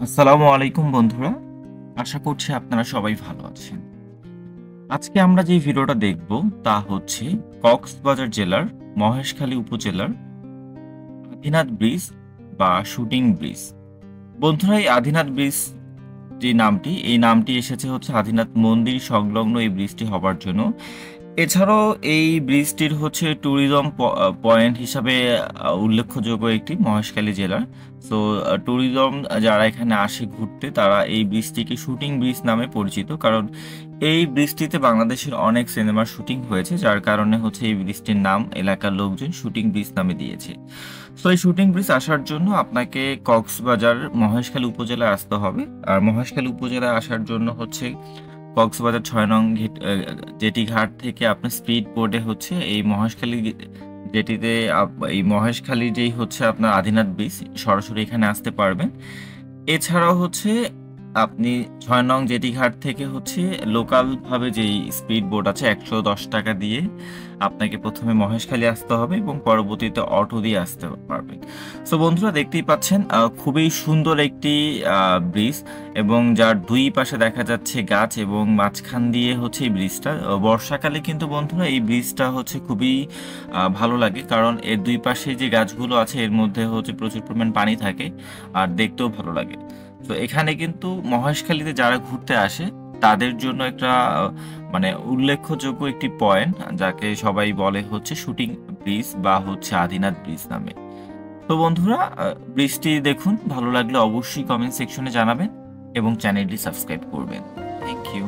আসসালামু আলাইকুম বন্ধুরা। আশা করছি আপনারা সবাই ভালো আছেন। আজকে আমরা যে ভিডিওটা দেখব তা হচ্ছে কক্সবাজার জেলার মহেশখালী উপজেলার আদিনাথ ব্রিজ বা শুটিং ব্রিজ। বন্ধুরা, এই আদিনাথ ব্রিজ যে নামটি, এই নামটি এসেছে হচ্ছে আদিনাথ মন্দির সংলগ্ন এই ব্রিজটি হবার জন্য। এছাড়াও এই ব্রিজটির হচ্ছে ট্যুরিজম পয়েন্ট হিসাবে উল্লেখযোগ্য একটি মহেশখালী জেলার। সো ট্যুরিজম যারা এখানে আসে ঘুরতে, তারা এই ব্রিজটিকে শুটিং ব্রিজ নামে পরিচিত, কারণ এই ব্রিজটিতে বাংলাদেশের অনেক সিনেমার শুটিং হয়েছে, যার কারণে হচ্ছে এই ব্রিজটির নাম এলাকার লোকজন শুটিং ব্রিজ নামে দিয়েছে। সো এই শুটিং ব্রিজ আসার জন্য আপনাকে কক্সবাজার মহেশখালী উপজেলায় আসতে হবে। আর মহেশখালী উপজেলায় আসার জন্য হচ্ছে কক্সবাজার ৬ নং জেটি ঘাট থেকে আপনার স্পিড বোটে হচ্ছে এই মহেশখালী জেটিতে এই মহেশখালী যেই হচ্ছে আপনার আদিনাথ ব্রিজ, সরাসরি এখানে আসতে পারবেন। এছাড়াও হচ্ছে আপনি ৬ নং জেটি ঘাট থেকে হচ্ছে লোকালভাবে যেই স্পিড বোট আছে ১১০ টাকা দিয়ে আপনাকে প্রথমে মহেশখালী আসতে হবে এবং পরবর্তীতে অটো দিয়ে আসতে পারবেন। সো বন্ধুরা, দেখতেই পাচ্ছেন খুবই সুন্দর একটি ব্রিজ, এবং যার দুই পাশে দেখা যাচ্ছে গাছ, এবং মাঝখান দিয়ে হচ্ছে এই ব্রিজটা। বর্ষাকালে কিন্তু বন্ধুরা এই ব্রিজটা হচ্ছে খুবই ভালো লাগে, কারণ এর দুই পাশে যে গাছগুলো আছে এর মধ্যে হচ্ছে প্রচুর পরিমাণ পানি থাকে, আর দেখতেও ভালো লাগে। তো এখানে কিন্তু মহেশখালীতে যারা ঘুরতে আসে তাদের জন্য একটা মানে উল্লেখযোগ্য একটি পয়েন্ট, যাকে সবাই বলে হচ্ছে শুটিং ব্রিজ বা হচ্ছে আদিনাথ ব্রিজ নামে। তো বন্ধুরা, ব্রিজটি দেখুন, ভালো লাগলে অবশ্যই কমেন্ট সেকশনে জানাবেন এবং চ্যানেলটি সাবস্ক্রাইব করবেন। Thank you.